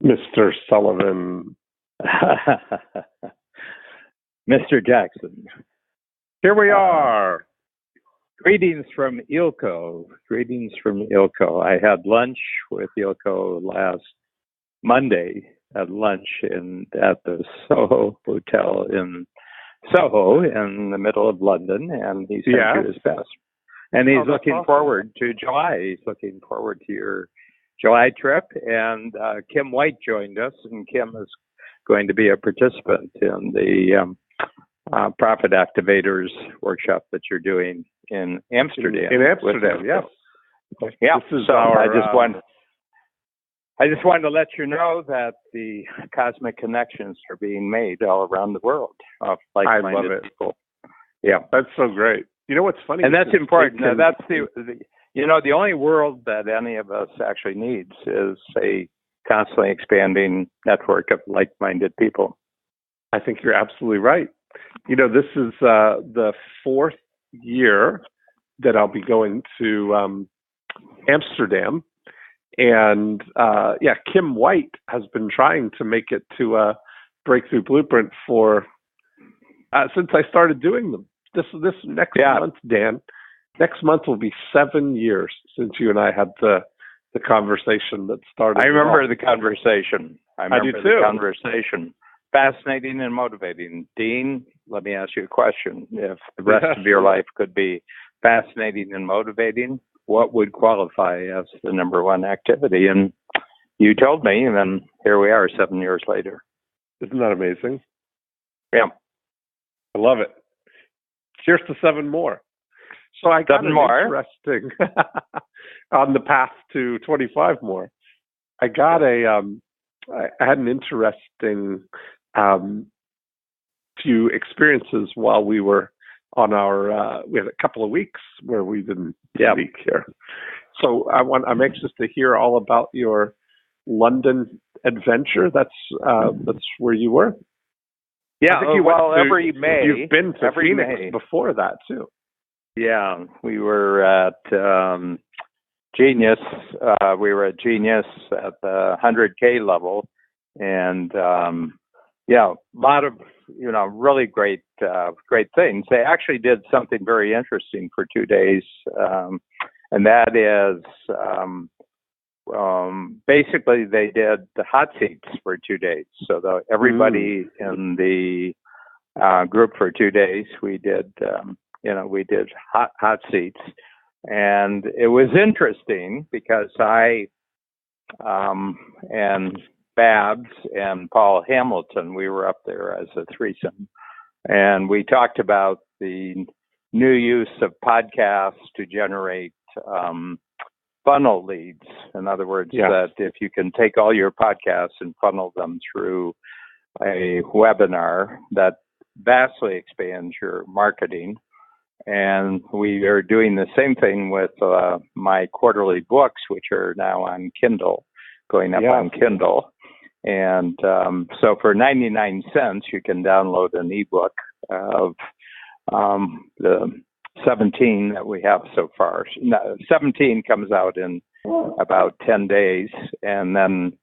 Mr. Sullivan. Mr. Jackson. Here we are. Greetings from Ilko. I had lunch with Ilko last Monday at lunch at the Soho Hotel in Soho in the middle of London, and he sent you his best. And he's looking forward to July. He's looking forward to your July trip. And Kim White joined us, and Kim is going to be a participant in the Profit Activators workshop that you're doing in Amsterdam. In Amsterdam, yes. Yeah. This is so I just wanted to let you know that the cosmic connections are being made all around the world of like-minded people. Yeah, that's so great. You know what's funny? And that's important. Now, that's the only world that any of us actually needs is a constantly expanding network of like-minded people. I think you're absolutely right. You know, this is the fourth year that I'll be going to Amsterdam. And Kim White has been trying to make it to a Breakthrough Blueprint for since I started doing them. This next month, Dan. Next month will be 7 years since you and I had the conversation that started. I remember the conversation. I do too. Conversation. Fascinating and motivating. Dean, let me ask you a question. If the rest of your life could be fascinating and motivating, what would qualify as the number one activity? And you told me, and then here we are 7 years later. Isn't that amazing? Yeah. I love it. Cheers to 7 more. So I got interesting on the path to 25 more. I got I had an interesting few experiences while we were on our we had a couple of weeks where we didn't speak here. So I'm anxious to hear all about your London adventure. That's where you were. Yeah, every May. You've been to Phoenix before that too. Yeah, we were at Genius. We were at Genius at the 100K level, and a lot of really great things. They actually did something very interesting for 2 days, and that is basically they did the hot seats for 2 days. So everybody in the group for 2 days, we did hot seats, and it was interesting because I and Babs and Paul Hamilton, we were up there as a threesome, and we talked about the new use of podcasts to generate funnel leads. In other words, that if you can take all your podcasts and funnel them through a webinar, that vastly expands your marketing. And we are doing the same thing with my quarterly books, which are now on Kindle, going up on Kindle. And so for 99 cents, you can download an ebook of the 17 that we have so far. 17 comes out in about 10 days. And then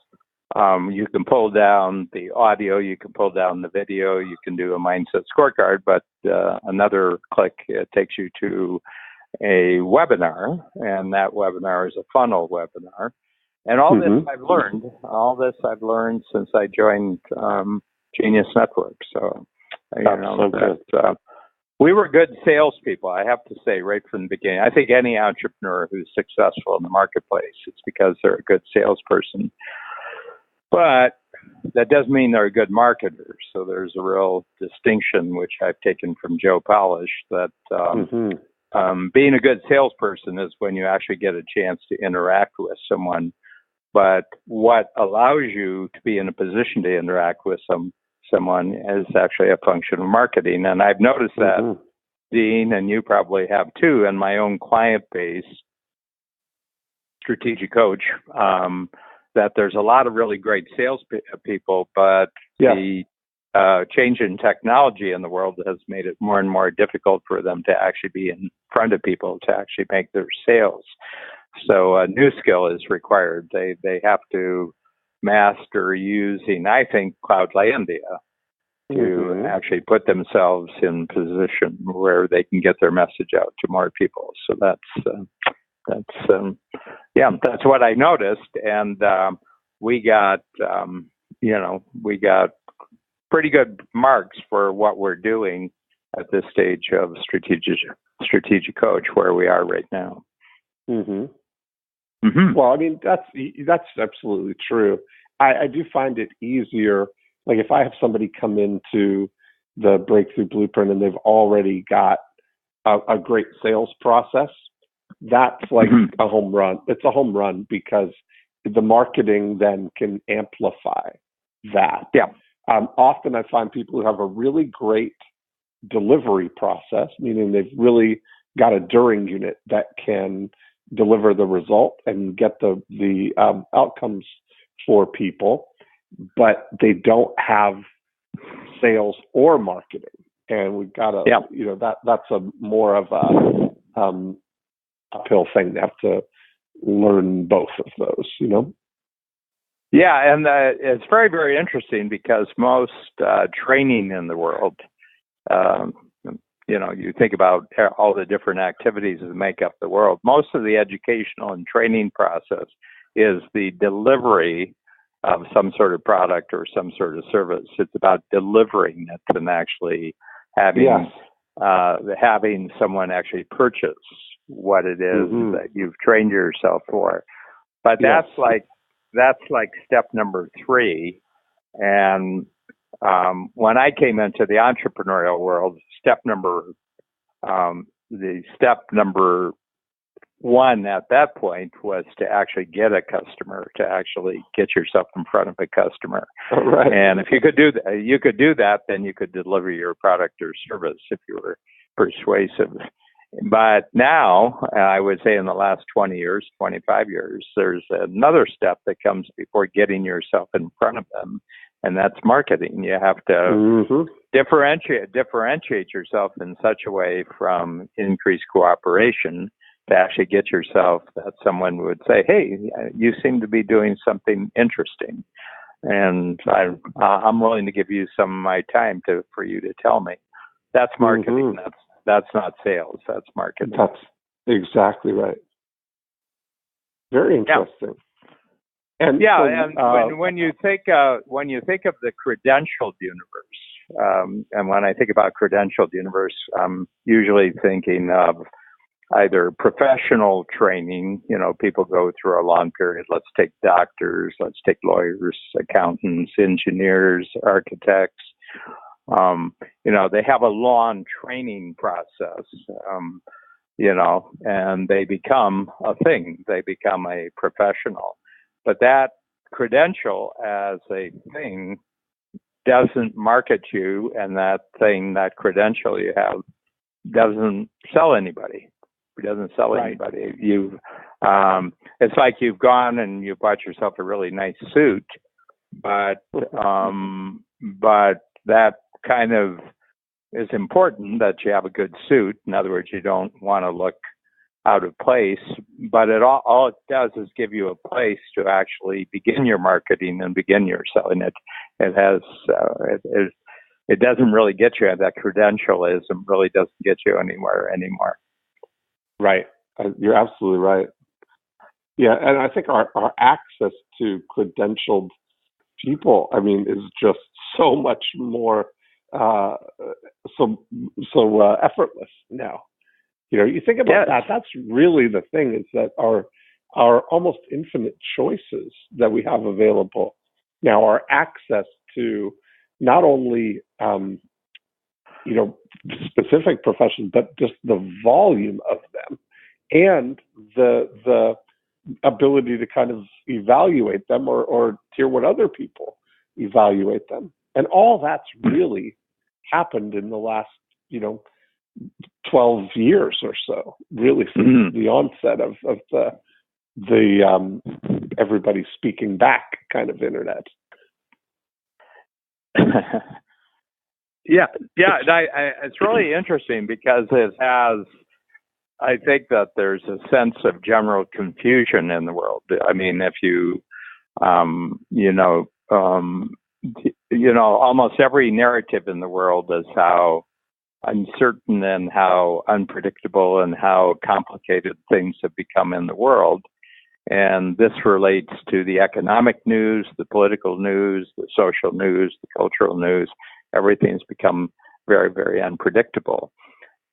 you can pull down the audio, you can pull down the video, you can do a mindset scorecard, but another click, it takes you to a webinar, and that webinar is a funnel webinar. And all this I've learned since I joined Genius Network. So, we were good salespeople, I have to say, right from the beginning. I think any entrepreneur who's successful in the marketplace, it's because they're a good salesperson. But that doesn't mean they're a good marketer. So there's a real distinction, which I've taken from Joe Polish, that being a good salesperson is when you actually get a chance to interact with someone. But what allows you to be in a position to interact with someone is actually a function of marketing. And I've noticed that, Dean, and you probably have too, in my own client base, strategic coach, that there's a lot of really great sales people, but the change in technology in the world has made it more and more difficult for them to actually be in front of people to actually make their sales. So a new skill is required. They have to master using, I think, Cloudlandia to actually put themselves in position where they can get their message out to more people. So that's what I noticed, and we got pretty good marks for what we're doing at this stage of strategic coach, where we are right now. Well, I mean, that's absolutely true. I do find it easier. Like if I have somebody come into the Breakthrough Blueprint and they've already got a great sales process, that's like a home run. It's a home run because the marketing then can amplify that. Yeah. Often I find people who have a really great delivery process, meaning they've really got a during unit that can deliver the result and get the outcomes for people, but they don't have sales or marketing. And we've got to, that's a more of a uphill thing. They have to learn both of those, Yeah, and it's very, very interesting because most training in the world, you think about all the different activities that make up the world. Most of the educational and training process is the delivery of some sort of product or some sort of service. It's about delivering it and actually having someone actually purchase what it is that you've trained yourself for. But that's like step number 3. And when I came into the entrepreneurial world, step number 1 at that point was to actually get a customer, to actually get yourself in front of a customer. Right. And if you could do that, then you could deliver your product or service if you were persuasive. But now, I would say in the last 20 years, 25 years, there's another step that comes before getting yourself in front of them, and that's marketing. You have to differentiate yourself in such a way from increased cooperation to actually get yourself that someone would say, hey, you seem to be doing something interesting, and I'm willing to give you some of my time for you to tell me. That's marketing. That's not sales. That's marketing. That's exactly right. Very interesting. And when you think of the credentialed universe, and when I think about credentialed universe, I'm usually thinking of either professional training. People go through a long period. Let's take doctors. Let's take lawyers, accountants, engineers, architects. They have a long training process, and they become a thing. They become a professional. But that credential as a thing doesn't market you, and that credential you have doesn't sell anybody. It doesn't sell anybody. It's like you've gone and you bought yourself a really nice suit, but that kind of is important that you have a good suit. In other words, you don't want to look out of place, but all it does is give you a place to actually begin your marketing and begin your selling it. It doesn't really get you, that credentialism really doesn't get you anywhere anymore. Right. You're absolutely right. Yeah, and I think our access to credentialed people, is just so much more effortless now. You think about that. That's really the thing, is that our almost infinite choices that we have available now, our access to not only specific professions, but just the volume of them, and the ability to kind of evaluate them or hear what other people evaluate them. And all that's really happened in the last, 12 years or so, really, since the onset of the everybody speaking back kind of internet. It's really interesting because I think that there's a sense of general confusion in the world. If you Almost every narrative in the world is how uncertain and how unpredictable and how complicated things have become in the world. And this relates to the economic news, the political news, the social news, the cultural news. Everything's become very, very unpredictable.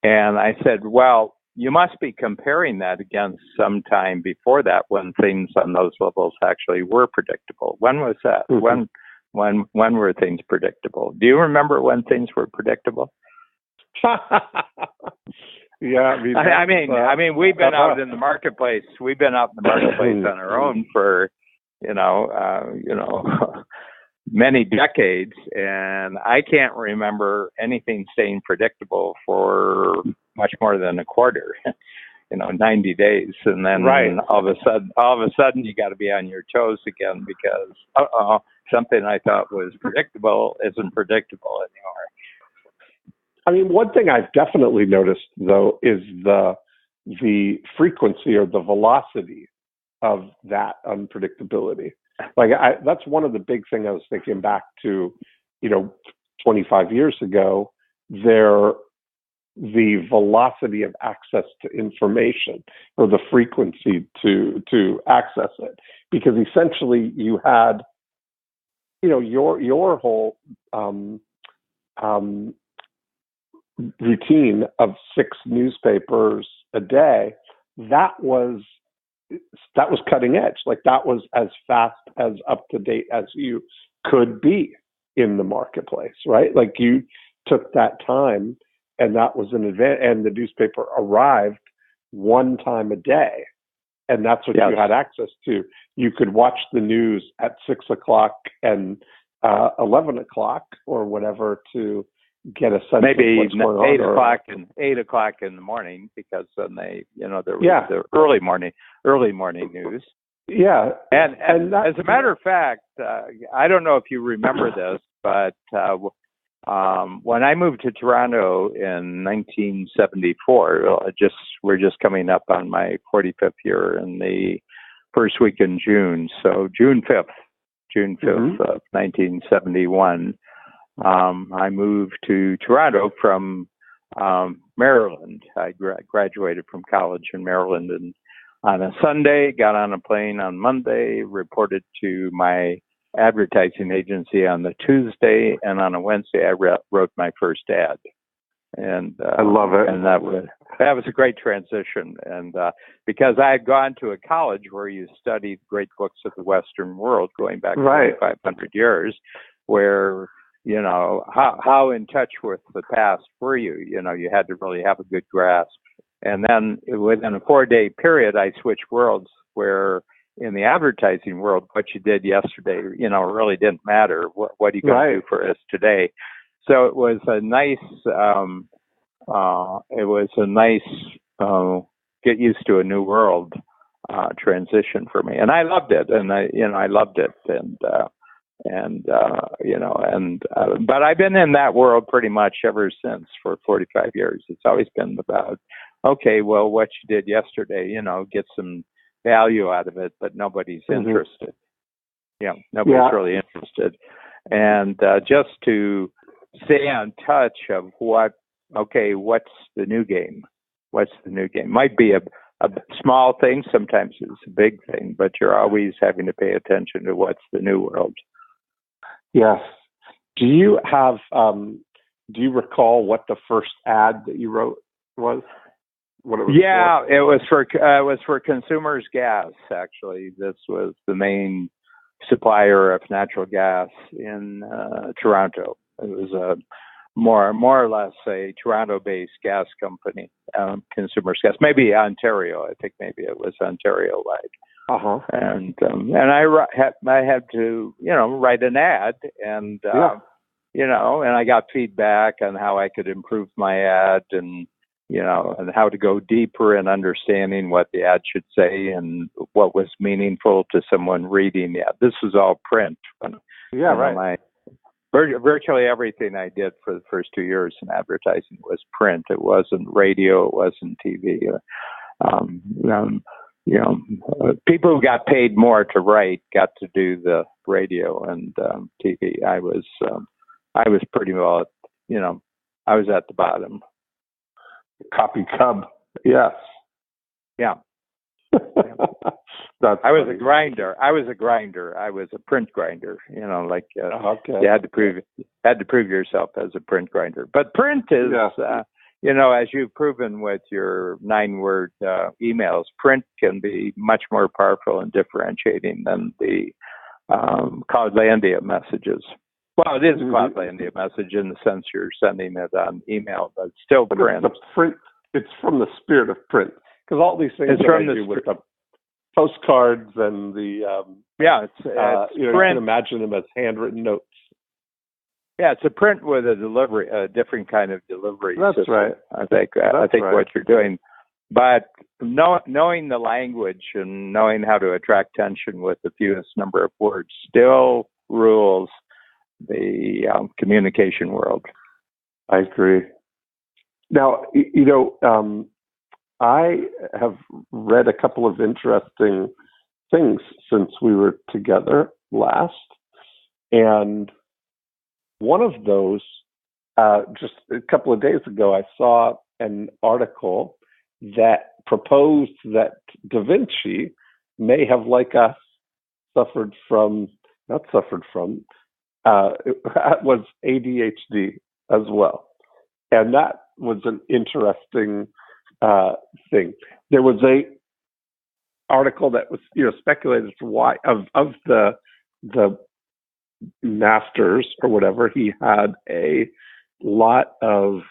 And I said, well, you must be comparing that against some time before that when things on those levels actually were predictable. When was that? Mm-hmm. When were things predictable? Do you remember when things were predictable? Yeah, I mean, we've been out in the marketplace. We've been out in the marketplace on our own for, many decades, and I can't remember anything staying predictable for much more than a quarter. 90 days, and then all of a sudden you got to be on your toes again because something I thought was predictable isn't predictable anymore. I mean, one thing I've definitely noticed though is the frequency or the velocity of that unpredictability. Like that's one of the big things I was thinking back to, 25 years ago. The velocity of access to information or the frequency to access it, because essentially you had, your whole routine of 6 newspapers a day. That was cutting edge. Like that was as fast, as up to date as you could be in the marketplace, right? Like you took that time. And that was an event, and the newspaper arrived one time a day, and that's what you had access to. You could watch the news at 6:00 and 11:00 or whatever to get a sense maybe of what's going on. 8:00 and 8:00 in the morning, because then they, the early morning news. Yeah, and as a matter of fact, I don't know if you remember this, but. When I moved to Toronto in 1974, we're just coming up on my 45th year in the first week in June. So June 5th of 1971, I moved to Toronto from Maryland. I graduated from college in Maryland, and on a Sunday, got on a plane on Monday, reported to my advertising agency on the Tuesday, and on a Wednesday I wrote my first ad, and I love it. And that was a great transition, and because I had gone to a college where you studied great books of the Western world going back 500 years, where how in touch with the past were you? You had to really have a good grasp, and then within a 4-day period I switched worlds where. In the advertising world, what you did yesterday, really didn't matter. What are you going to do for us today? So it was a nice, get used to a new world transition for me, and I loved it. And I loved it, but I've been in that world pretty much ever since for 45 years. It's always been about, okay, well, what you did yesterday, get some value out of it, but nobody's interested. Nobody's really interested. And just to stay on touch of what's the new game? What's the new game? Might be a small thing. Sometimes it's a big thing, but you're always having to pay attention to what's the new world. Yes. Do you recall what the first ad that you wrote was? What it was for? It was for Consumers Gas. Actually, this was the main supplier of natural gas in Toronto. It was a more or less a Toronto-based gas company, Consumers Gas. Maybe Ontario. I think maybe it was Ontario-wide. And I had to write an ad, and and I got feedback on how I could improve my ad, and and how to go deeper in understanding what the ad should say and what was meaningful to someone reading the ad. This was all print. Virtually everything I did for the first 2 years in advertising was print. It wasn't radio. It wasn't TV. people who got paid more to write got to do the radio and TV. I was pretty well, I was at the bottom. Copy cub, yes. Yeah. I was a grinder. I was a print grinder. Okay. You had to prove yourself as a print grinder. But print is, as you've proven with your 9-word emails, print can be much more powerful and differentiating than the Cloudlandia messages. Well, it is a Cloudlandia message in the sense you're sending it on email, but still print. It's from the spirit of print. Because all these things with the postcards and the it's you can imagine them as handwritten notes. Yeah, it's a print with a different kind of delivery. That's system. right. I think what you're doing, but knowing the language and knowing how to attract attention with the fewest number of words still rules the communication world. I agree. Now, I have read a couple of interesting things since we were together last. And one of those, just a couple of days ago, I saw an article that proposed that Da Vinci may have, like us, was ADHD as well. And that was an interesting thing. There was a article that was speculated as to why of the masters or whatever, he had a lot of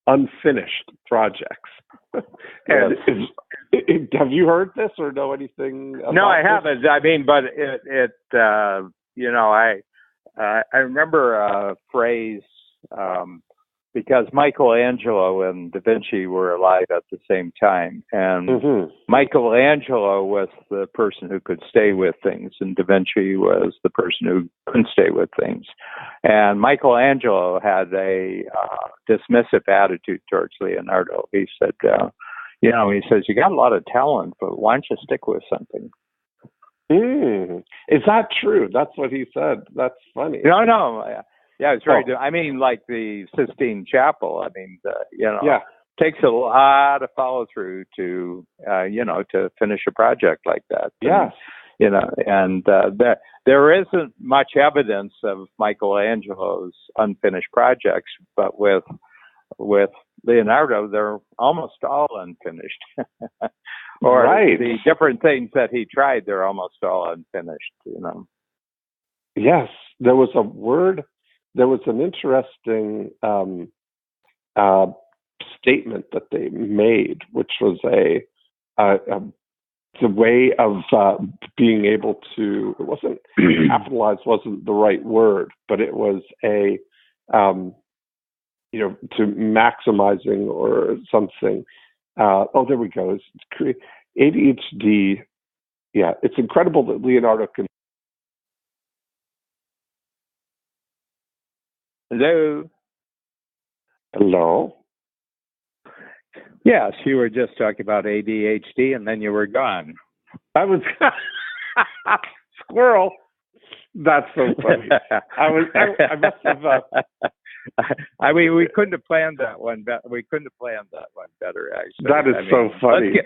unfinished projects. And have you heard this or know anything about No, I haven't. I mean, but I remember a phrase because Michelangelo and Da Vinci were alive at the same time. And Michelangelo was the person who could stay with things, and Da Vinci was the person who couldn't stay with things. And Michelangelo had a dismissive attitude towards Leonardo. He said, you says, you got a lot of talent, but why don't you stick with something? Is that true? That's what he said. That's funny. No. Yeah, it's very. I mean, like the Sistine Chapel. I mean, takes a lot of follow through to to finish a project like that. Yes. And there isn't much evidence of Michelangelo's unfinished projects, but with Leonardo, they're almost all unfinished. Or the different things that he tried, they're almost all unfinished. Yes, there was a word. There was an interesting statement that they made, which was the way of being able to. It wasn't capitalize, wasn't the right word, but it was to maximizing or something. There we go. It's ADHD. Yeah, it's incredible that Leonardo can. Hello. Yes, you were just talking about ADHD, and then you were gone. I was squirrel. That's so funny. I must have. I mean, we couldn't have planned that one. We couldn't have planned that one better, actually. That is so funny.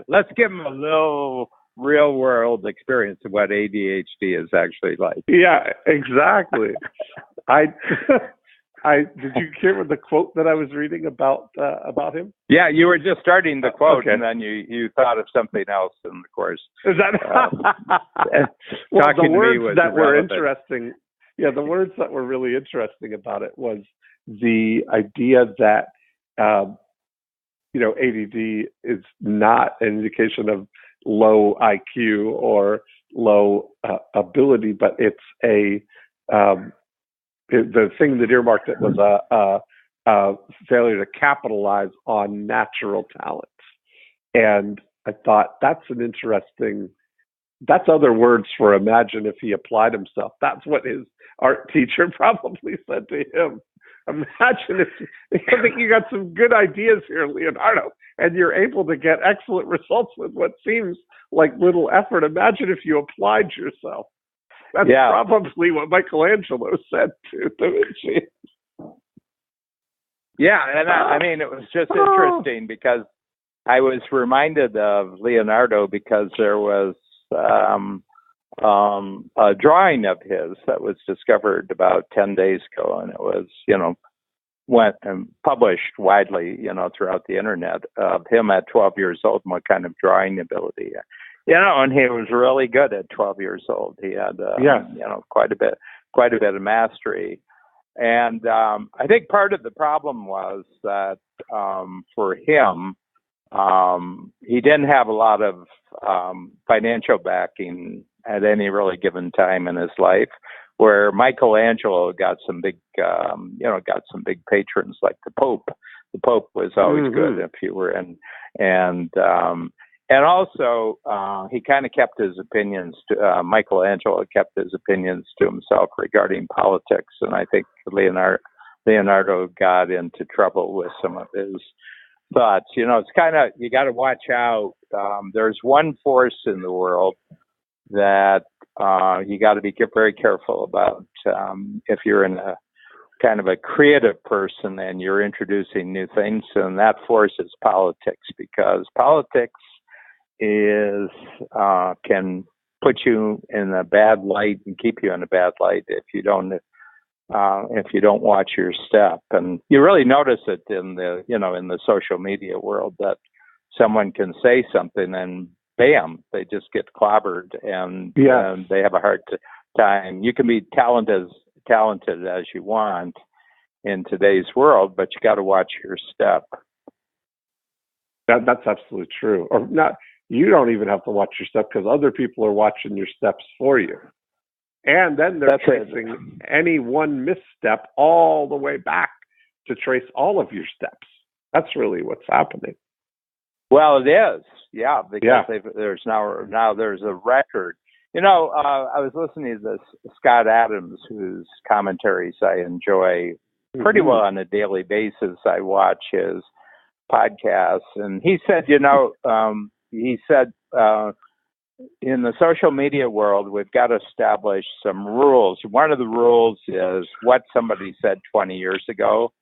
Let's give them a little real world experience of what ADHD is actually like. Yeah, exactly. Did you hear the quote that I was reading about him? Yeah, you were just starting the quote, and then you thought of something else, and of course, is that the words that were interesting? Yeah, the words that were really interesting about it was the idea that ADD is not an indication of low IQ or low ability, but it's the thing that earmarked it was a failure to capitalize on natural talents. And I thought that's other words for imagine if he applied himself. That's what his art teacher probably said to him. Imagine if I think you got some good ideas here, Leonardo, and you're able to get excellent results with what seems like little effort. Imagine if you applied yourself. That's probably what Michelangelo said to Da Vinci. Yeah, and I mean, it was just interesting because I was reminded of Leonardo because there was a drawing of his that was discovered about 10 days ago, and it was, went and published widely, throughout the internet of him at 12 years old and what kind of drawing ability. And he was really good at 12 years old. He had, quite a bit of mastery. And I think part of the problem was that for him, he didn't have a lot of financial backing at any really given time in his life. Where Michelangelo got some big patrons like the Pope. The Pope was always good if you were in, and also he kind of kept his opinions. Michelangelo kept his opinions to himself regarding politics, and I think Leonardo got into trouble with some of his thoughts. It's kind of, you got to watch out. There's one force in the world that you got to be very careful about if you're in a kind of a creative person and you're introducing new things, and that force is politics, because politics can put you in a bad light and keep you in a bad light if you don't watch your step. And you really notice it in the social media world, that someone can say something and bam, they just get clobbered, and they have a hard time. You can be talented as you want in today's world, but you got to watch your step. That's absolutely true. Or not, you don't even have to watch your step, because other people are watching your steps for you. And then they're tracing any one misstep all the way back to trace all of your steps. That's really what's happening. Well, it is, because there's now there's a record. I was listening to this Scott Adams, whose commentaries I enjoy pretty well on a daily basis. I watch his podcasts, and he said, in the social media world, we've got to establish some rules. One of the rules is what somebody said 20 years ago.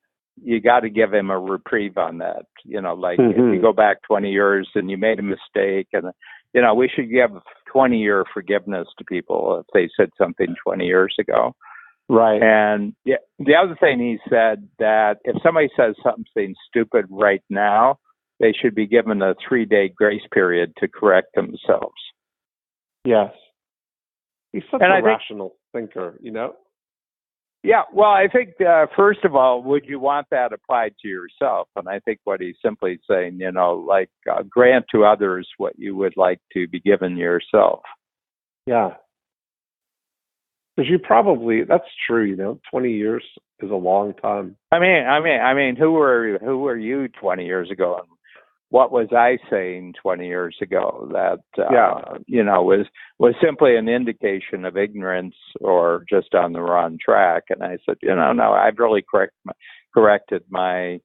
You got to give him a reprieve on that. If you go back 20 years and you made a mistake, and, we should give 20-year forgiveness to people if they said something 20 years ago. Right. And the other thing he said, that if somebody says something stupid right now, they should be given a 3-day grace period to correct themselves. Yes. He's such a rational thinker, Yeah, well, I think, first of all, would you want that applied to yourself? And I think what he's simply saying, grant to others what you would like to be given yourself. Yeah. Because that's true, 20 years is a long time. I mean, who were you 20 years ago? And what was I saying 20 years ago that, was simply an indication of ignorance or just on the wrong track? And I said, no, I've really corrected my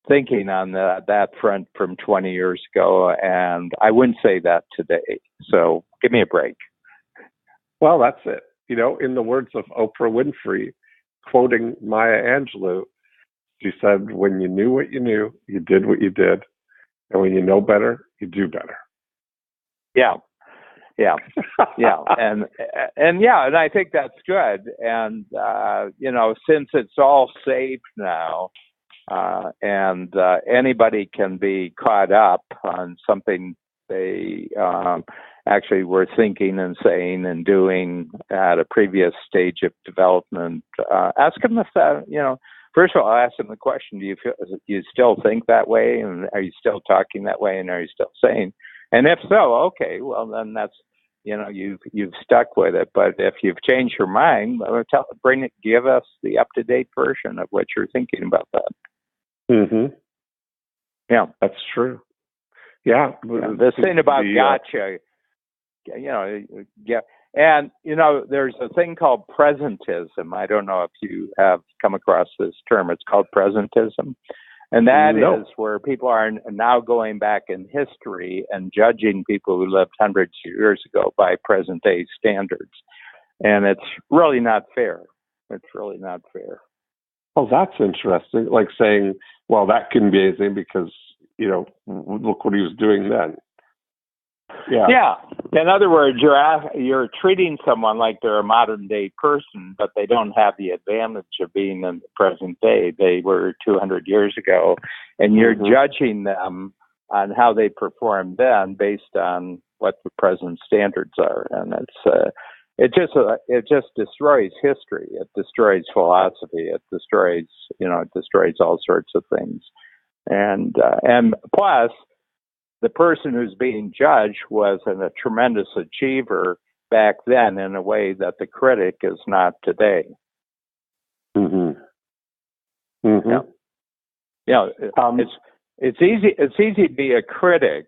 thinking on that front from 20 years ago, and I wouldn't say that today. So give me a break. Well, that's it. In the words of Oprah Winfrey, quoting Maya Angelou, she said, "When you knew what you knew, you did what you did. And when you know better, you do better." Yeah. And I think that's good. And, since it's all saved now, and anybody can be caught up on something they actually were thinking and saying and doing at a previous stage of development, ask them if that, first of all, I'll ask them the question: do you still think that way, and are you still talking that way, and are you still saying? And if so, okay, well then that's, you've stuck with it. But if you've changed your mind, give us the up-to-date version of what you're thinking about that. Mm-hmm. Yeah, that's true. Yeah, this thing about gotcha. And, there's a thing called presentism. I don't know if you have come across this term. It's called presentism. And that is where people are now going back in history and judging people who lived hundreds of years ago by present day standards. And it's really not fair. It's really not fair. Oh, that's interesting. Like saying, well, that couldn't be anything because, look what he was doing then. Yeah. Yeah. In other words, you're treating someone like they're a modern day person, but they don't have the advantage of being in the present day. They were 200 years ago, and you're judging them on how they performed then based on what the present standards are. And it just destroys history. It destroys philosophy. It destroys all sorts of things. And plus, the person who's being judged was a tremendous achiever back then in a way that the critic is not today. Mm-hmm. Mm-hmm. Yeah. It's easy to be a critic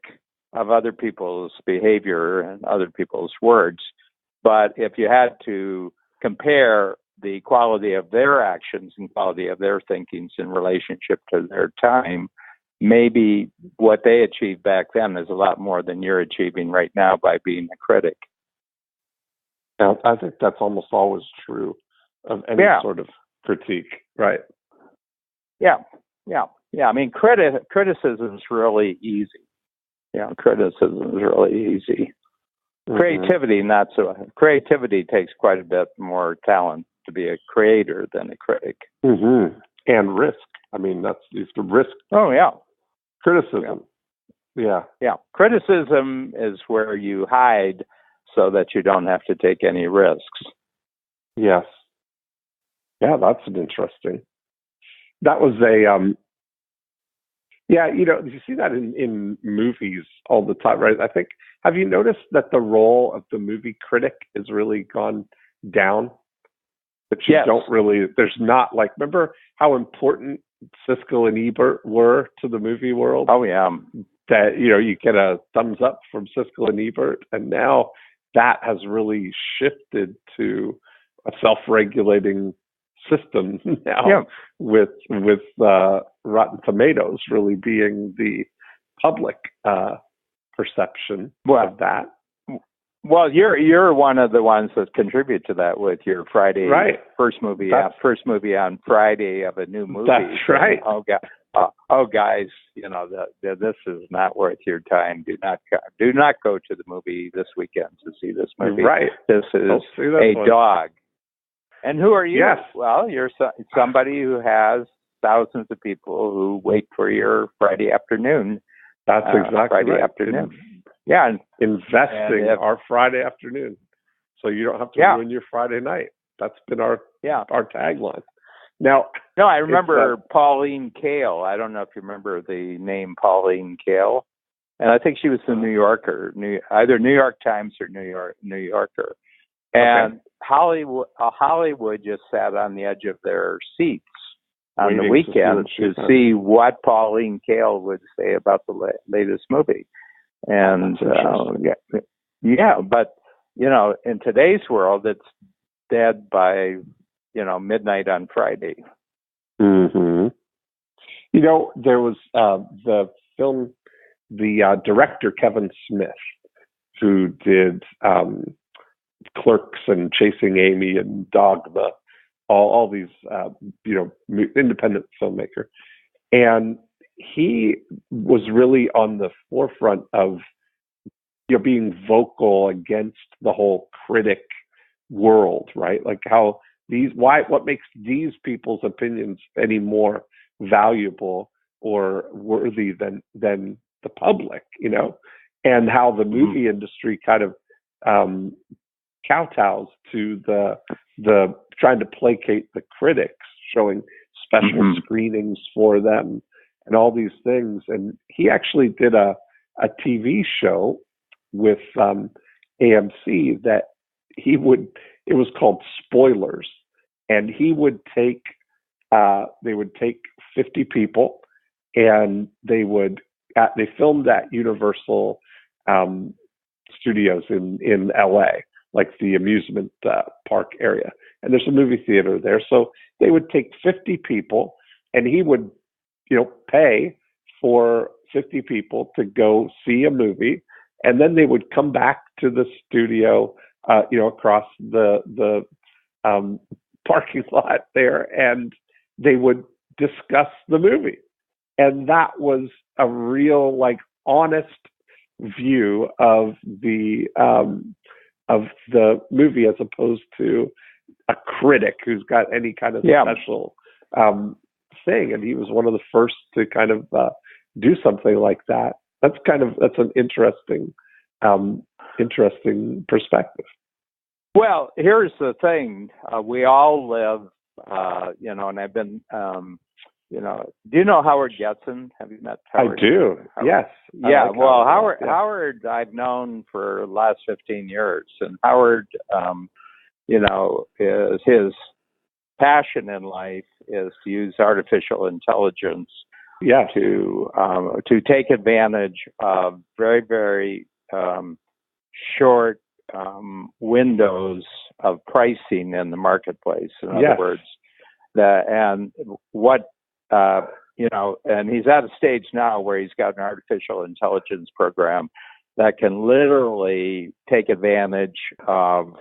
of other people's behavior and other people's words, but if you had to compare the quality of their actions and quality of their thinkings in relationship to their time, maybe what they achieved back then is a lot more than you're achieving right now by being a critic. Yeah, I think that's almost always true of any sort of critique, right? Yeah. I mean, criticism is really easy. Criticism is really easy. Mm-hmm. Creativity takes quite a bit more talent to be a creator than a critic. Mm-hmm. And risk. I mean, that's the risk. Oh, yeah. Criticism. Yeah. Criticism is where you hide so that you don't have to take any risks. Yes. Yeah, that's an interesting. That was you see that in movies all the time, right? I think, have you noticed that the role of the movie critic has really gone down? That you don't really, there's not remember how important Siskel and Ebert were to the movie world? Oh, yeah. That, you get a thumbs up from Siskel and Ebert, and now that has really shifted to a self-regulating system now with Rotten Tomatoes really being the public perception of that. Well, you're one of the ones that contribute to that with your Friday first movie on Friday of a new movie. That's right. Guys, this is not worth your time. Do not go to the movie this weekend to see this movie. Right. This is a dog. And who are you? Yes. Well, you're somebody who has thousands of people who wait for your Friday afternoon. That's exactly Friday right. afternoon. Investing our Friday afternoon, so you don't have to ruin your Friday night. That's been our tagline. Now, I remember Pauline Kael. I don't know if you remember the name Pauline Kael, and I think she was the New Yorker, either New York Times or New Yorker. And Hollywood just sat on the edge of their seats on the weekend to see what Pauline Kael would say about the latest movie. And but in today's world, it's dead by midnight on Friday. Mm-hmm. There was the film, the director Kevin Smith, who did Clerks and Chasing Amy and Dogma, all these independent filmmaker, and he was really on the forefront of being vocal against the whole critic world, right? Like how what makes these people's opinions any more valuable or worthy than the public, and how the movie industry kind of kowtows to the trying to placate the critics, showing special screenings for them and all these things. And he actually did a TV show with AMC that it was called Spoilers, and he would take they would take 50 people, and they filmed at Universal Studios in LA, like the amusement park area. And there's a movie theater there. So they would take 50 people, and he would, pay for 50 people to go see a movie. And then they would come back to the studio, across the parking lot there, and they would discuss the movie. And that was a real, honest view of the movie, as opposed to a critic who's got any kind of special thing. And he was one of the first to kind of do something like that. That's an interesting perspective. Well, here's the thing: we all live, and I've been. Do you know Howard Getson? Have you met Howard? I do. Howard? Yes. Yeah. Well, Howard, I've known for the last 15 years, and Howard, is his passion in life is to use artificial intelligence to take advantage of very, very short windows of pricing in the marketplace. In other words, and he's at a stage now where he's got an artificial intelligence program that can literally take advantage of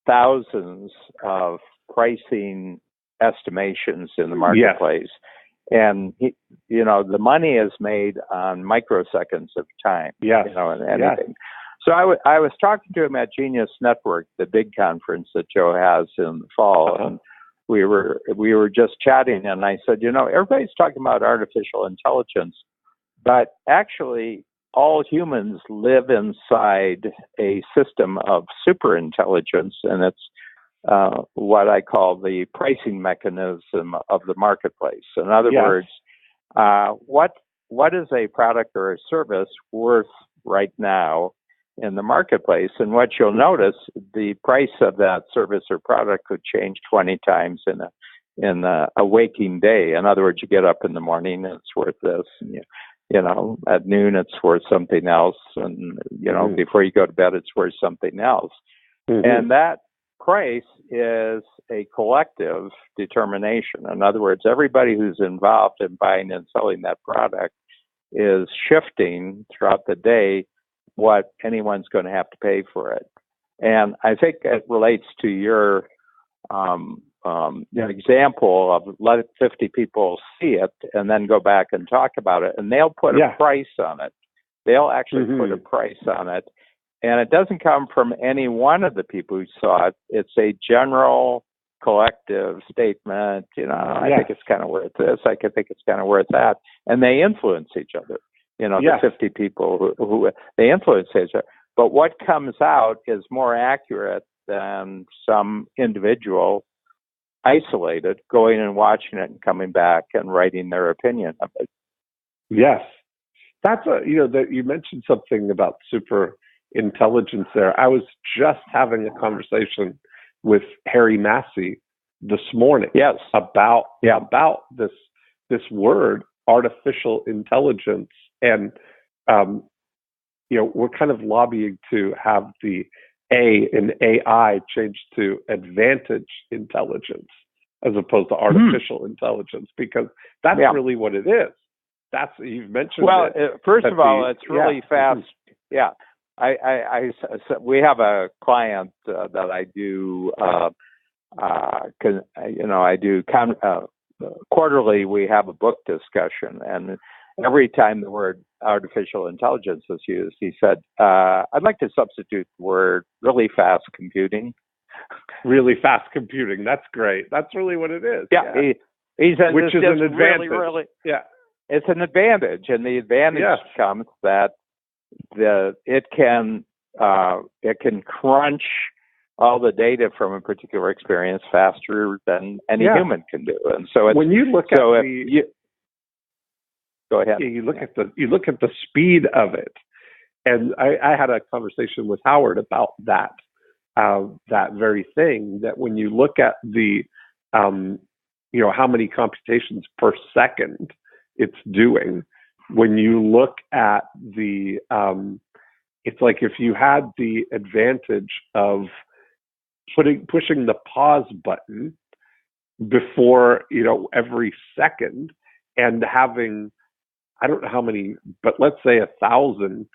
thousands of pricing estimations in the marketplace. And the money is made on microseconds of time. And anything. So I was talking to him at Genius Network, the big conference that Joe has in the fall, and we were just chatting, and I said, everybody's talking about artificial intelligence, but actually all humans live inside a system of superintelligence, and it's what I call the pricing mechanism of the marketplace. In other words, what is a product or a service worth right now in the marketplace? And what you'll notice, the price of that service or product could change 20 times in a waking day. In other words, you get up in the morning and it's worth this, and at noon it's worth something else, and before you go to bed it's worth something else. And that price is a collective determination. In other words, everybody who's involved in buying and selling that product is shifting throughout the day what anyone's going to have to pay for it. And I think it relates to your example of let 50 people see it and then go back and talk about it, and they'll put a price on it. They'll actually put a price on it. And it doesn't come from any one of the people who saw it. It's a general collective statement. I think it's kind of worth this. I could think it's kind of worth that. And they influence each other. The 50 people who they influence each other. But what comes out is more accurate than some individual isolated going and watching it and coming back and writing their opinion of it. Yes. That's that you mentioned something about super intelligence there. I was just having a conversation with Harry Massey this morning about this word artificial intelligence, and we're kind of lobbying to have the A in AI changed to advantage intelligence as opposed to artificial intelligence, because that's really what it is. That's, you've mentioned. Well, first of all, it's really fast. We have a client that I do. I do quarterly. We have a book discussion, and every time the word artificial intelligence is used, he said, "I'd like to substitute the word really fast computing." Really fast computing. That's great. That's really what it is. Yeah. He says, which is an advantage. Really, it's an advantage, and the advantage comes that it can crunch all the data from a particular experience faster than any human can do. And so it's, when you look at go ahead. You look at the speed of it, and I had a conversation with Howard about that very thing. That when you look at the how many computations per second it's doing, when you look at the it's like if you had the advantage of pushing the pause button before, every second, and having, I don't know how many, but let's say 1,000,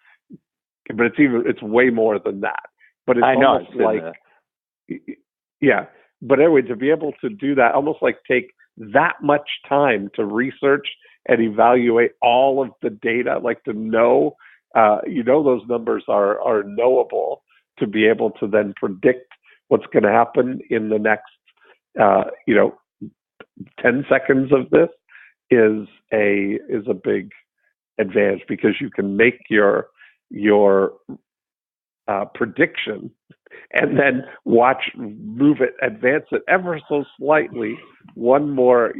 but it's way more than that. But it's almost like, yeah. But anyway, to be able to do that, almost like take that much time to research and evaluate all of the data, like to know, those numbers are knowable, to be able to then predict what's going to happen in the next, 10 seconds of this is a big advantage, because you can make your prediction and then move it, advance it ever so slightly, one more,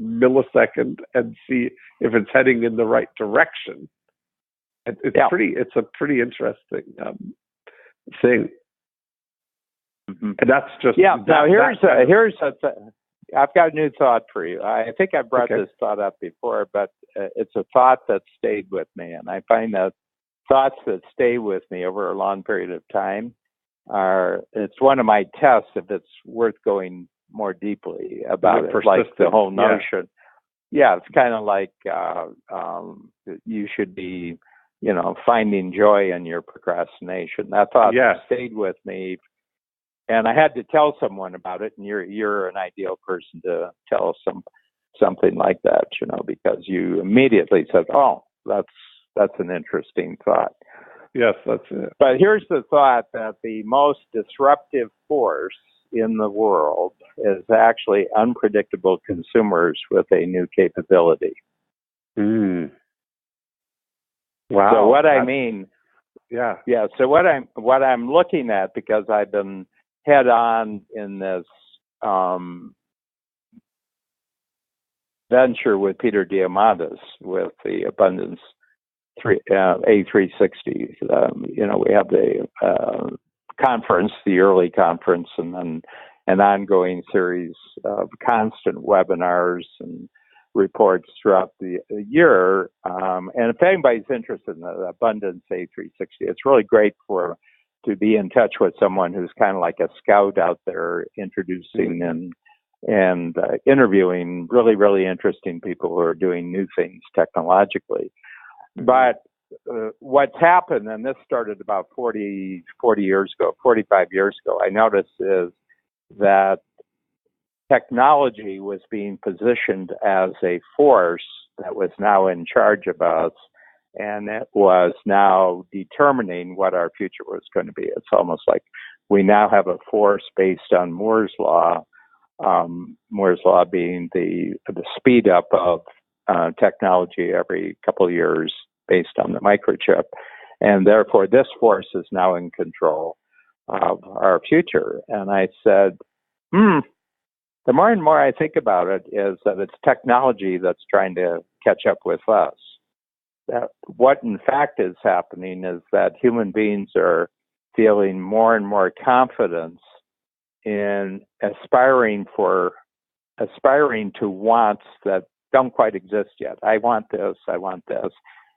millisecond, and see if it's heading in the right direction. It's a pretty interesting thing. Mm-hmm. And that's just Now I've got a new thought for you. I think I brought this thought up before, but it's a thought that stayed with me, and I find that thoughts that stay with me over a long period of time it's one of my tests if it's worth going more deeply about it, like the whole notion. Yeah, it's kind of like you should be, finding joy in your procrastination. That thought stayed with me. And I had to tell someone about it, and you're an ideal person to tell something like that, because you immediately said, "Oh, that's an interesting thought." Yes, that's it. But here's the thought that the most disruptive force in the world is actually unpredictable consumers with a new capability. Wow. So what I mean, yeah. So what I'm looking at, because I've been head on in this venture with Peter Diamandis with the Abundance A360. We have the conference, the early conference, and then an ongoing series of constant webinars and reports throughout the year. And if anybody's interested in the Abundance A360, it's really great to be in touch with someone who's kind of like a scout out there, introducing and interviewing really, really interesting people who are doing new things technologically. But what's happened, and this started about 45 years ago, I noticed is that technology was being positioned as a force that was now in charge of us, and it was now determining what our future was going to be. It's almost like we now have a force based on Moore's law. Moore's law being the speed up of technology every couple of years based on the microchip, and therefore this force is now in control of our future. And I said, the more and more I think about it, is that it's technology that's trying to catch up with us. That what in fact is happening is that human beings are feeling more and more confidence in aspiring to wants that don't quite exist yet. I want this.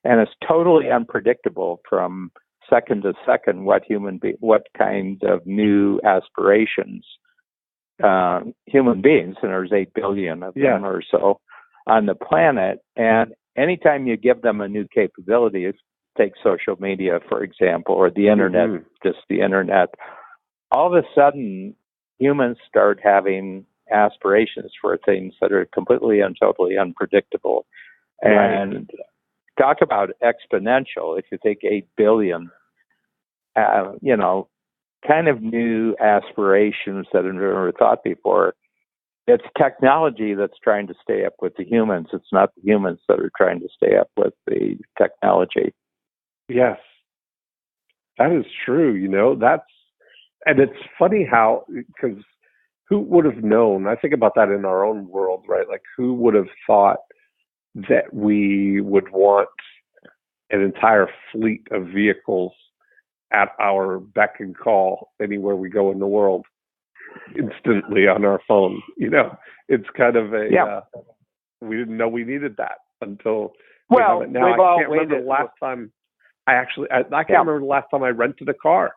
And it's totally unpredictable from second to second what kind of new aspirations human beings, and there's 8 billion of them or so on the planet. And anytime you give them a new capability, take social media, for example, or the internet, just the internet, all of a sudden humans start having aspirations for things that are completely and totally unpredictable. And talk about exponential. If you take 8 billion, kind of new aspirations that have never thought before, it's technology that's trying to stay up with the humans. It's not the humans that are trying to stay up with the technology. Yes, that is true. And it's funny how, because who would have known? I think about that in our own world, right? Like, who would have thought that we would want an entire fleet of vehicles at our beck and call anywhere we go in the world, instantly on our phone? It's kind of we didn't know we needed that until we have it now. I can't remember the last time I can't remember the last time I rented a car.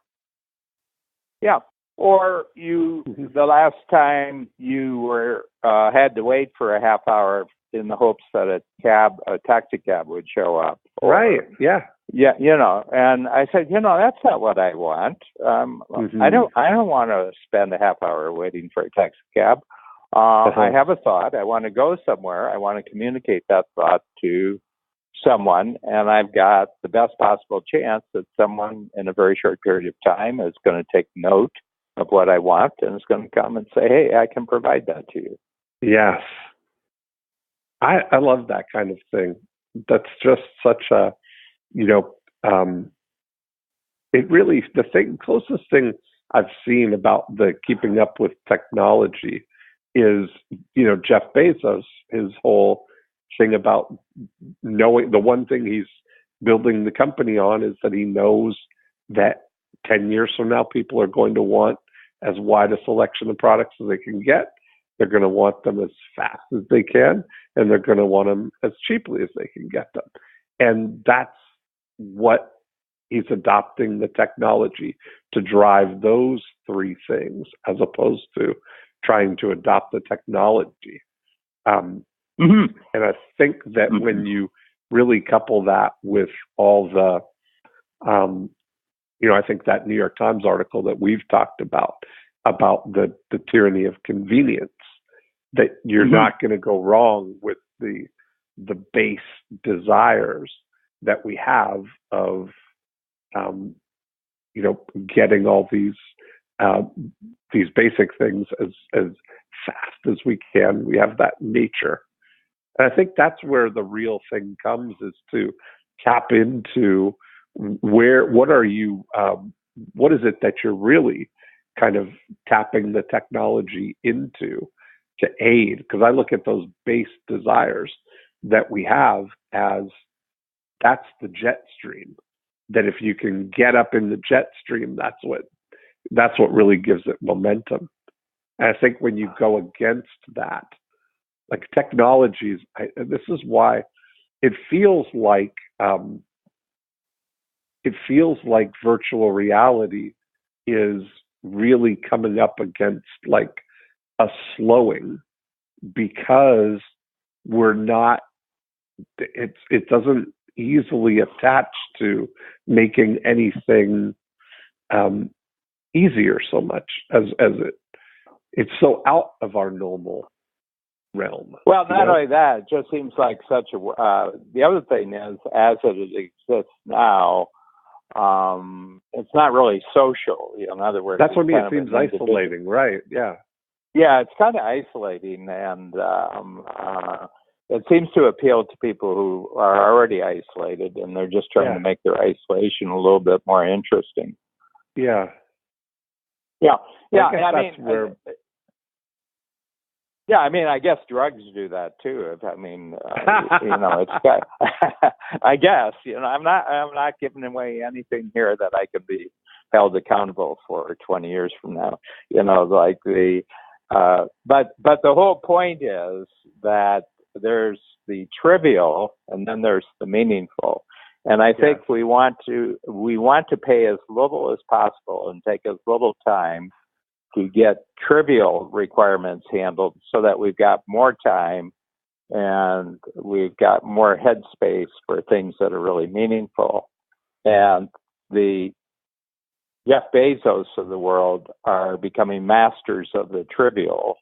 Yeah. Or the last time you were had to wait for a half hour in the hopes that a taxi cab would show up. Right. Yeah. Yeah. And I said, that's not what I want. I don't want to spend a half hour waiting for a taxi cab. I have a thought. I want to go somewhere. I want to communicate that thought to someone, and I've got the best possible chance that someone in a very short period of time is going to take note of what I want and is going to come and say, hey, I can provide that to you. Yes. I love that kind of thing. That's just such a, closest thing I've seen about the keeping up with technology is, Jeff Bezos, his whole thing about knowing the one thing he's building the company on is that he knows that 10 years from now, people are going to want as wide a selection of products as they can get. They're going to want them as fast as they can, and they're going to want them as cheaply as they can get them. And that's what he's adopting the technology to drive those three things, as opposed to trying to adopt the technology. And I think that when you really couple that with all the, I think that New York Times article that we've talked about the tyranny of convenience, that you're not going to go wrong with the base desires that we have of, getting all these basic things as fast as we can. We have that nature. And I think that's where the real thing comes, is to tap into what is it that you're really kind of tapping the technology into to aid? Because I look at those base desires that we have as that's the jet stream. That if you can get up in the jet stream, that's what really gives it momentum. And I think when you go against that, like technologies, this is why it feels like virtual reality is really coming up against like a slowing, because we're not. It doesn't easily attach to making anything easier so much as it's so out of our normal realm. Well, not only that, it just seems like such a. The other thing is, as it exists now, it's not really social. In other words, that's what I mean. It seems isolating, right? Yeah. Yeah, it's kind of isolating, and it seems to appeal to people who are already isolated, and they're just trying to make their isolation a little bit more interesting. Yeah. Yeah. Yeah. I guess drugs do that too. It's I guess, I'm not giving away anything here that I could be held accountable for 20 years from now. But the whole point is that there's the trivial and then there's the meaningful. And I think we want to pay as little as possible and take as little time to get trivial requirements handled, so that we've got more time and we've got more headspace for things that are really meaningful. And the Jeff Bezos of the world are becoming masters of the trivial.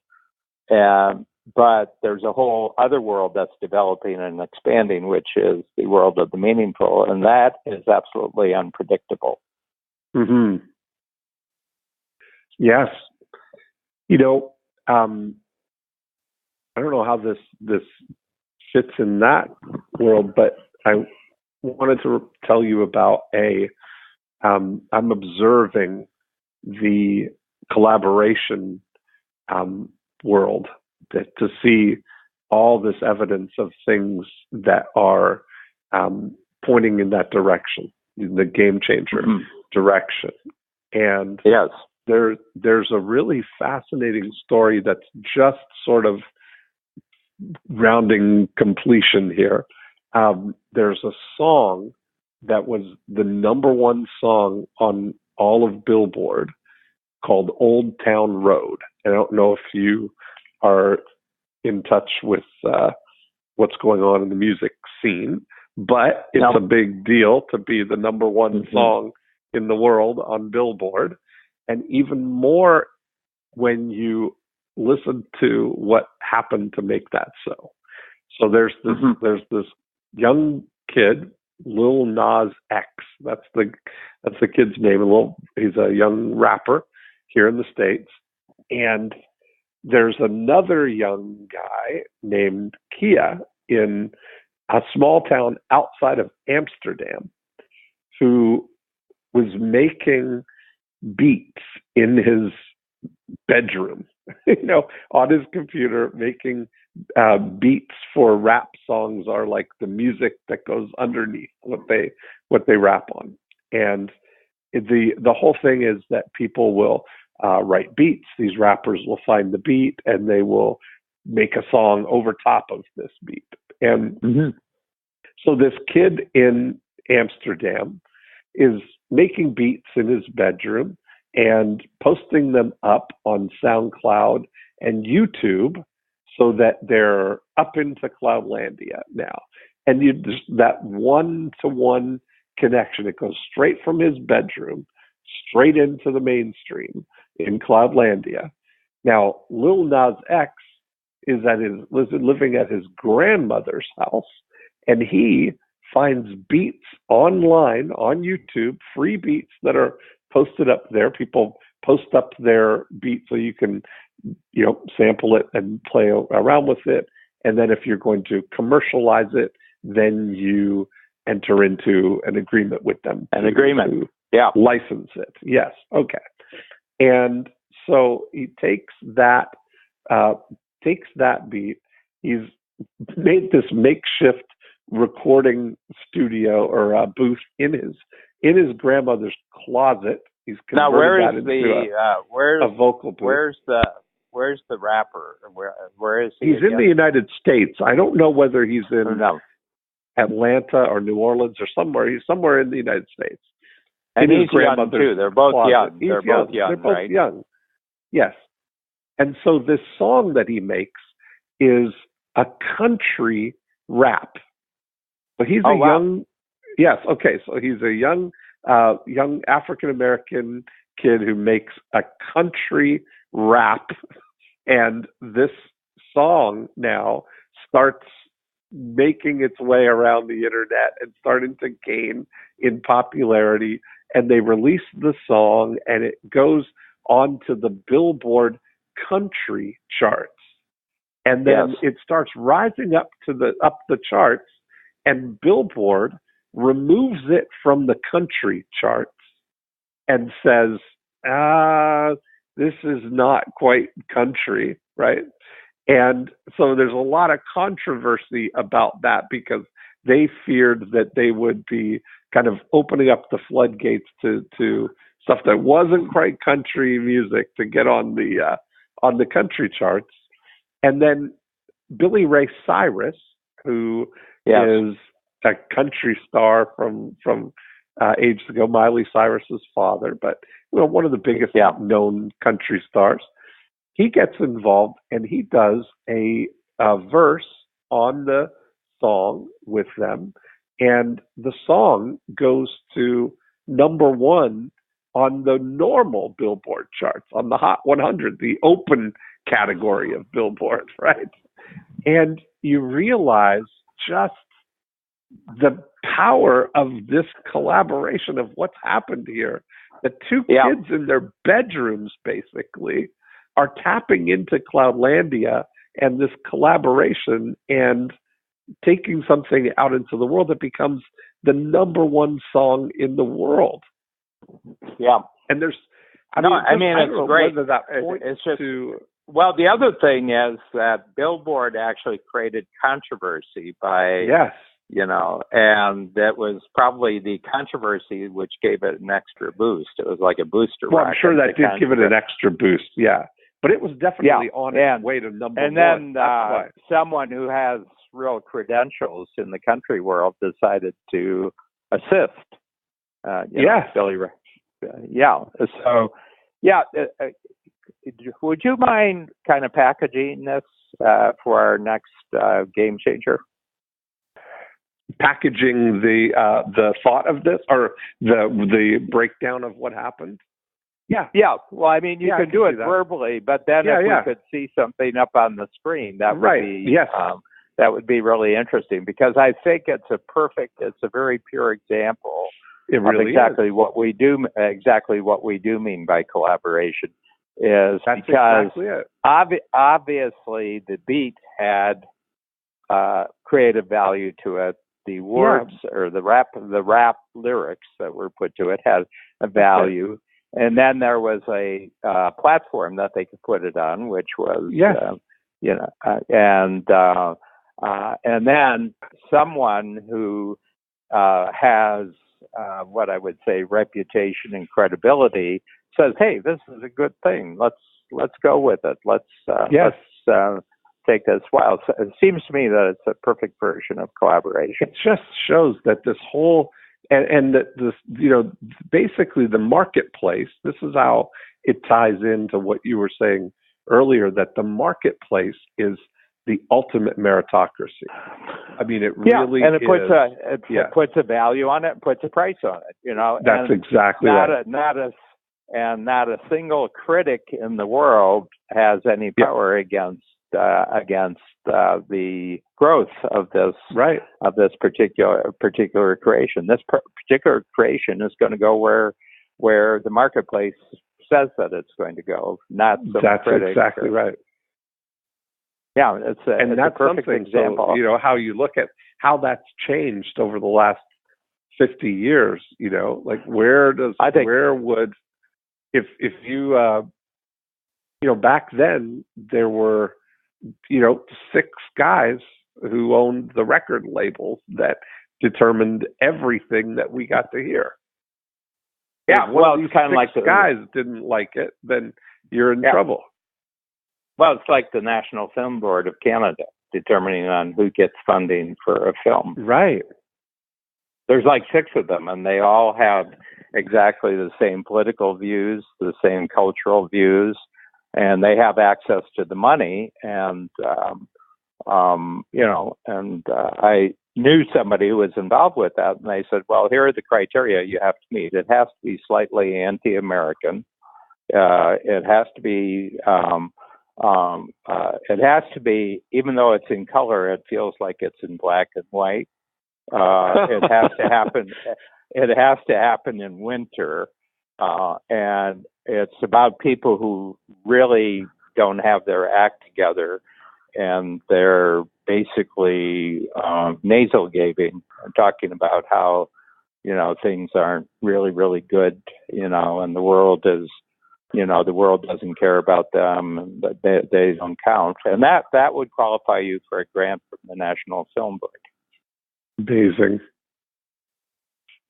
But there's a whole other world that's developing and expanding, which is the world of the meaningful. And that is absolutely unpredictable. Mm-hmm. Yes. I don't know how this fits in that world, but I wanted to tell you about I'm observing the collaboration world, to see all this evidence of things that are pointing in that direction, the game changer direction. And yes, there's a really fascinating story that's just sort of rounding completion here. There's a song that was the number one song on all of Billboard called Old Town Road. I don't know if you are in touch with what's going on in the music scene, but it's a big deal to be the number one song in the world on Billboard. And even more when you listen to what happened to make that so. So there's this young kid, Lil Nas X. That's the kid's name. He's a young rapper here in the States. And there's another young guy named Kia in a small town outside of Amsterdam who was making beats in his bedroom, on his computer, making beats for rap songs are like the music that goes underneath what they rap on. And the whole thing is that people will write beats. These rappers will find the beat and they will make a song over top of this beat. And so this kid in Amsterdam is making beats in his bedroom and posting them up on SoundCloud and YouTube so that they're up into Cloudlandia now. And just that one-to-one connection, it goes straight from his bedroom, straight into the mainstream in Cloudlandia. Now, Lil Nas X is living at his grandmother's house, and he finds beats online on YouTube, free beats that are posted up there. People post up their beat so you can, sample it and play around with it. And then if you're going to commercialize it, then you enter into an agreement with them. An agreement. Yeah. License it. Yes. Okay. And so he takes that beat. He's made this makeshift recording studio or a booth in his grandmother's closet. He's now where is a vocal booth. Where's the rapper? Where is he? He's in the United States. I don't know whether he's in Atlanta or New Orleans or somewhere. He's somewhere in the United States. And he's young too. They're both young. They're both young. Yes. And so this song that he makes is a country rap. But he's young. Yes. Okay. So he's a young African American kid who makes a country rap, and this song now starts making its way around the internet and starting to gain in popularity. And they release the song, and it goes onto the Billboard country charts, and then it starts rising up the charts. And Billboard removes it from the country charts and says, this is not quite country, right? And so there's a lot of controversy about that because they feared that they would be kind of opening up the floodgates to stuff that wasn't quite country music to get on the country charts. And then Billy Ray Cyrus, who is a country star from ages ago, Miley Cyrus's father, but one of the biggest known country stars. He gets involved and he does a verse on the song with them, and the song goes to number one on the normal Billboard charts, on the Hot 100, the open category of Billboard, right? And you realize just the power of this collaboration of what's happened here. The two kids in their bedrooms basically are tapping into Cloudlandia and this collaboration and taking something out into the world that becomes the number one song in the world. Yeah. And there's, it's great. That it's just, well, the other thing is that Billboard actually created controversy by, and that was probably the controversy which gave it an extra boost. It was like a booster. Well, I'm sure that did give it an extra boost. Yeah. But it was definitely on its way to number one. And then someone who has real credentials in the country world decided to assist. Billy. So, would you mind kind of packaging this for our next game changer? Packaging the thought of this, or the breakdown of what happened. Yeah. Well, I mean, you can do it verbally, but then if we could see something up on the screen, that would be that would be really interesting, because I think it's a very pure example of exactly what we do mean by collaboration. That's because exactly it. Obviously the beat had creative value to it. The words or the rap lyrics that were put to it had a value. And then there was a platform that they could put it on, which was, and then someone who has what I would say reputation and credibility says, "Hey, this is a good thing. Let's go with it. Let's take this." Well, it seems to me that it's a perfect version of collaboration. It just shows that this whole and that this, basically the marketplace. This is how it ties into what you were saying earlier, that the marketplace is the ultimate meritocracy. I mean, it really and it is. Puts a value on it, puts a price on it. That's exactly right. Not a single critic in the world has any power against the growth of this particular creation. This particular creation is going to go where the marketplace says that it's going to go, not some critic. That's exactly right. Yeah, it's a perfect example. So, how you look at how that's changed over the last 50 years. Like where would if you back then there were 6 guys who owned the record labels that determined everything that we got to hear. Yeah, well, you kind of like guys didn't like it, then you're in trouble. Well, it's like the National Film Board of Canada determining on who gets funding for a film. Right. There's like 6 of them, and they all have exactly the same political views, the same cultural views, and they have access to the money. And I knew somebody who was involved with that, and they said, "Well, here are the criteria you have to meet. It has to be slightly anti-American. It has to be." It has to be, even though it's in color, it feels like it's in black and white. It has to happen. It has to happen in winter, and it's about people who really don't have their act together, and they're basically nasal gaping, talking about how things aren't really, really good, and the world is. The world doesn't care about them, and they don't count. And that would qualify you for a grant from the National Film Board. Amazing.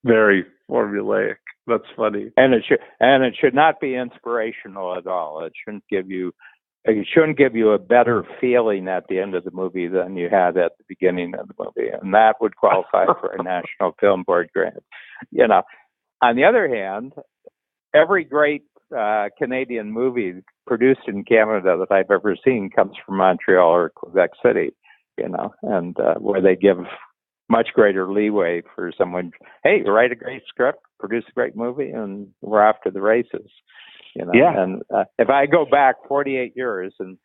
Very formulaic. That's funny. And it should not be inspirational at all. It shouldn't give you a better feeling at the end of the movie than you had at the beginning of the movie. And that would qualify for a National Film Board grant. On the other hand, every great Canadian movie produced in Canada that I've ever seen comes from Montreal or Quebec City, and where they give much greater leeway for someone. Hey, write a great script, produce a great movie, and we're off to the races. And if I go back 48 years, and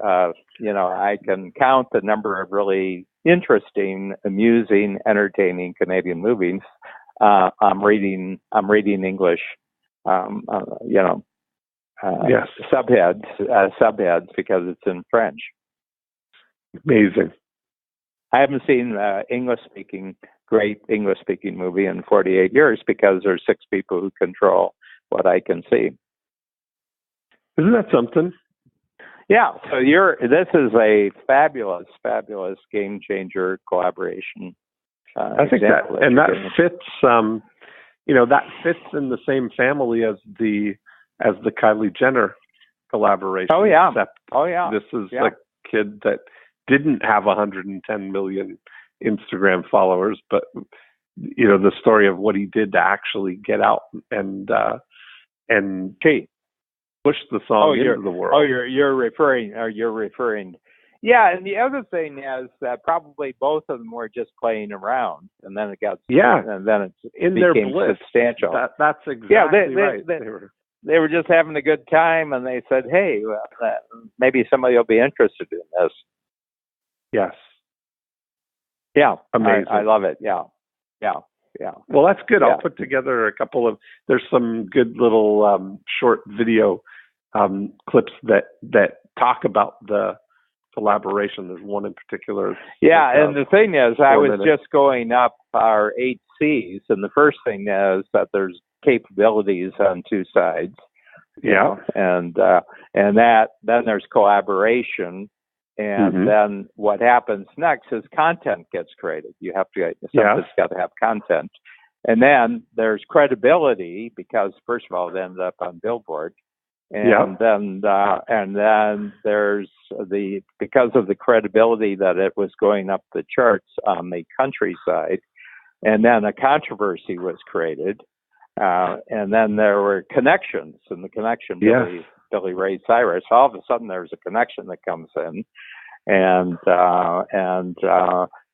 I can count the number of really interesting, amusing, entertaining Canadian movies. I'm reading English. Subheads because it's in French. Amazing. I haven't seen great English speaking movie in 48 years because there's 6 people who control what I can see. Isn't that something? Yeah. So this is a fabulous, fabulous game changer collaboration. I think that fits. That fits in the same family as the Kylie Jenner collaboration. Oh yeah. Except this is a kid that didn't have 110 million Instagram followers, but the story of what he did to actually get out and Gee. push the song into the world. You're referring. Yeah, and the other thing is that probably both of them were just playing around, and then it got and then it in became their bliss. Substantial. That's exactly right. They were just having a good time, and they said, "Hey, maybe somebody will be interested in this." Yes. Yeah. Amazing. I love it. Yeah. Well, that's good. Yeah. I'll put together a couple of. There's some good little short video clips that talk about the collaboration. There's one in particular. Yeah, and the thing is, I was minutes. just going up our 8 C's, and the first thing is that there's capabilities on two sides. Yeah. And that then there's collaboration, and then what happens next is content gets created. You have to something's got to have content, and then there's credibility because first of all it ended up on Billboard. And then there's because of the credibility that it was going up the charts on the countryside, and then a controversy was created, and then there were connections, and the connection Billy Ray Cyrus. All of a sudden, there's a connection that comes in, and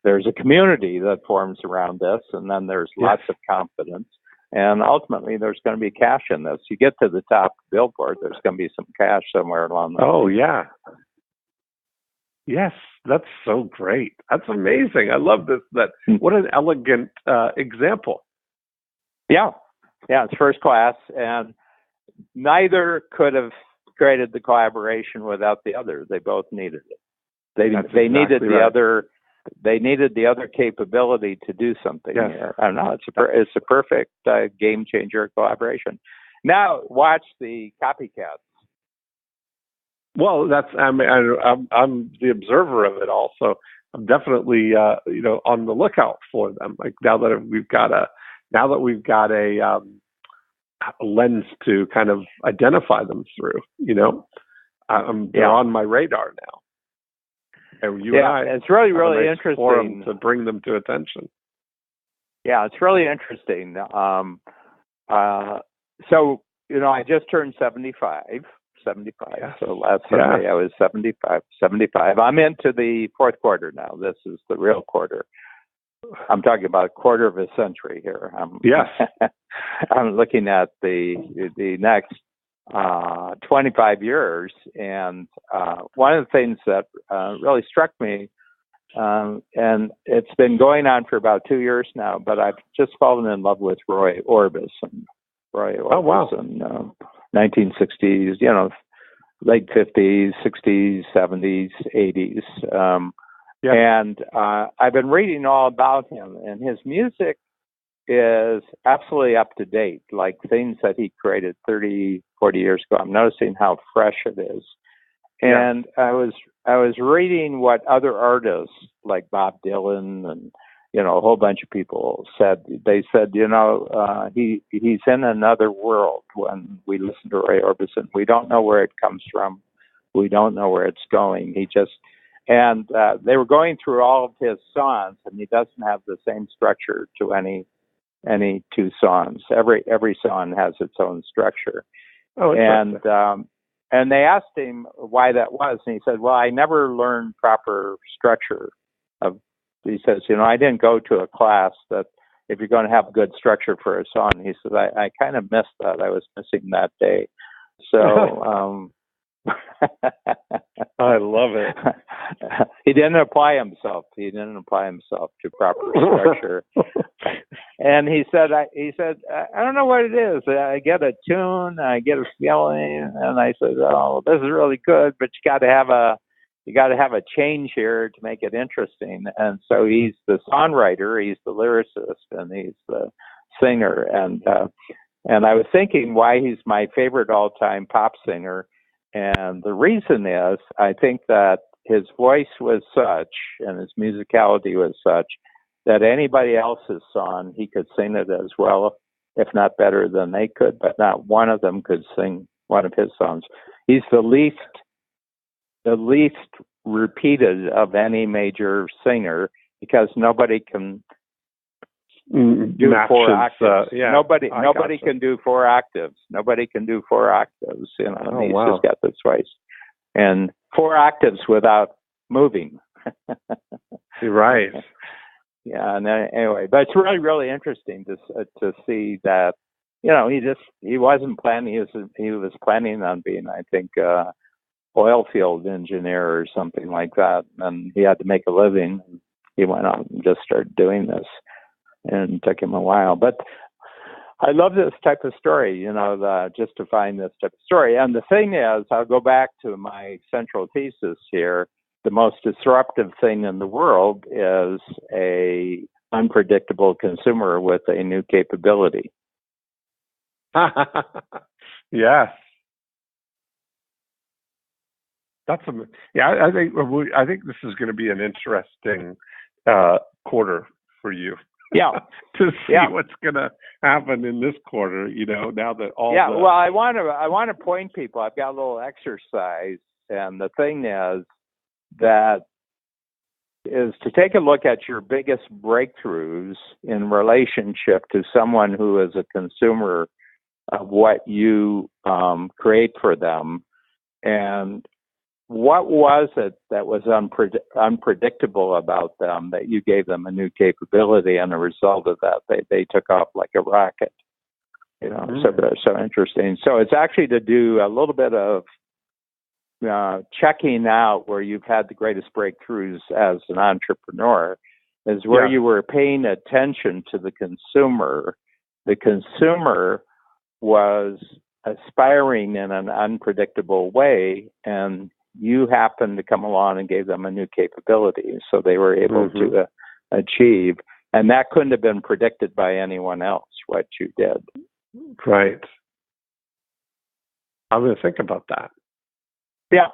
there's a community that forms around this, and then there's lots of confidence. And ultimately, there's going to be cash in this. You get to the top Billboard, there's going to be some cash somewhere along the way. Oh, yeah. Yes, that's so great. That's amazing. I love this. What an elegant example. Yeah, it's first class. And neither could have created the collaboration without the other. They both needed it. They needed the other. They needed the other capability to do something here. I don't know. It's a perfect game changer collaboration. Now watch the copycats. Well, I'm the observer of it all, so I'm definitely on the lookout for them. Like now that we've got a lens to kind of identify them through. They're on my radar now. And you and I it's really interesting to bring them to attention. Yeah, it's really interesting. So, I just turned 75. Yes. So last Sunday I was 75. I'm into the fourth quarter now. This is the real quarter. I'm talking about a quarter of a century here. I'm looking at the next 25 years, and one of the things that really struck me, and it's been going on for about 2 years now, but I've just fallen in love with Roy Orbison. Oh, wow. In 1960s, late 50s, 60s, 70s, 80s. And I've been reading all about him, and his music is absolutely up to date, like things that he created 30, 40 years ago. I'm noticing how fresh it is. And I was reading what other artists like Bob Dylan and a whole bunch of people said. They said, he's in another world when we listen to Roy Orbison. We don't know where it comes from. We don't know where it's going. And they were going through all of his songs, and he doesn't have the same structure to any two songs. Every song has its own structure. Oh, and they asked him why that was, and he said, "Well, I never learned proper structure." He says, I didn't go to a class that if you're going to have good structure for a song. He says, I kind of missed that. I was missing that day. So. I love it. He didn't apply himself to proper structure. And he said, I don't know what it is. I get a tune, I get a feeling, and I said, oh, this is really good, but you got to have a change here to make it interesting. And so he's the songwriter, he's the lyricist, and he's the singer. And I was thinking why he's my favorite all-time pop singer. And the reason is, I think that his voice was such, and his musicality was such, that anybody else's song, he could sing it as well, if not better than they could, but not one of them could sing one of his songs. He's the least repeated of any major singer, because nobody can do four octaves. Yeah, nobody gotcha. can do four octaves. Nobody can do four octaves. You know, Oh, he's wow. just got this voice. And four octaves without moving. Right. Yeah. And anyway, but it's really, really interesting to see that. You know, he wasn't planning. He was planning on being, I think, oil field engineer or something like that, and he had to make a living. He went out and just started doing this, and it took him a while. But I love this type of story, you know, just to find this type of story. And the thing is, I'll go back to my central thesis here. The most disruptive thing in the world is a unpredictable consumer with a new capability. Yes. That's I think this is going to be an interesting quarter for you. Yeah. To see what's going to happen in this quarter, you know, now that all well, I want to point people. I've got a little exercise, and the thing is to take a look at your biggest breakthroughs in relationship to someone who is a consumer of what you create for them, and what was it that was unpredictable about them that you gave them a new capability, and a result of that, they took off like a rocket. You know, so interesting. So it's actually to do a little bit of checking out where you've had the greatest breakthroughs as an entrepreneur, is where you were paying attention to the consumer. The consumer was aspiring in an unpredictable way, and you happened to come along and gave them a new capability, so they were able to achieve. And that couldn't have been predicted by anyone else, what you did. Right. I'm going to think about that. Yeah.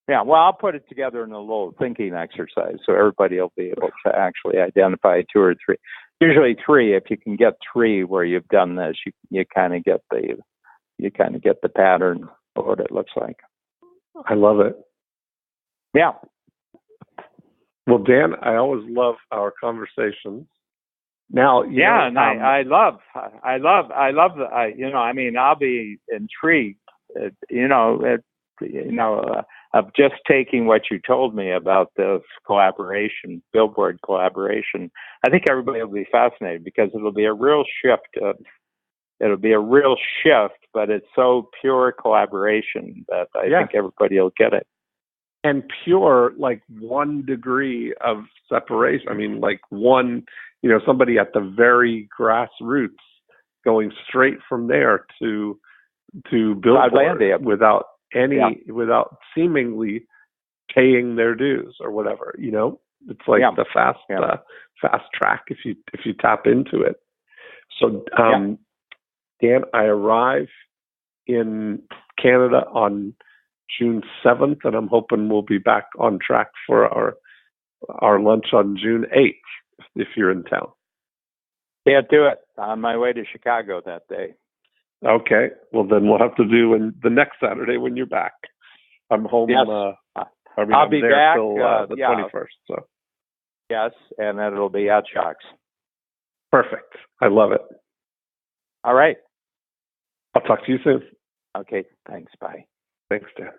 Yeah. Well, I'll put it together in a little thinking exercise, so everybody will be able to actually identify two or three. Usually three. If you can get three where you've done this, you kind of get the pattern of what it looks like. I love it. Yeah. Well, Dan, I always love our conversations. Now, and I love you know, I mean, I'll be intrigued, of just taking what you told me about this collaboration, billboard collaboration. I think everybody will be fascinated, because it'll be a real shift. But it's so pure collaboration that I think everybody will get it. And pure, like 1 degree of separation. I mean, like one, you know, somebody at the very grassroots going straight from there to billboard without without seemingly paying their dues or whatever. You know, it's like the fast track if you tap into it. So, Dan, I arrive in Canada on June 7th, and I'm hoping we'll be back on track for our lunch on June 8th, if you're in town. Can't do it. On my way to Chicago that day. Okay. Well, then we'll have to do the next Saturday when you're back. I'm home. Yes. I'll be there back till the 21st. So. Yes, and then it'll be at Shocks. Perfect. I love it. All right. I'll talk to you soon. Okay. Thanks. Bye. Thanks, Dan.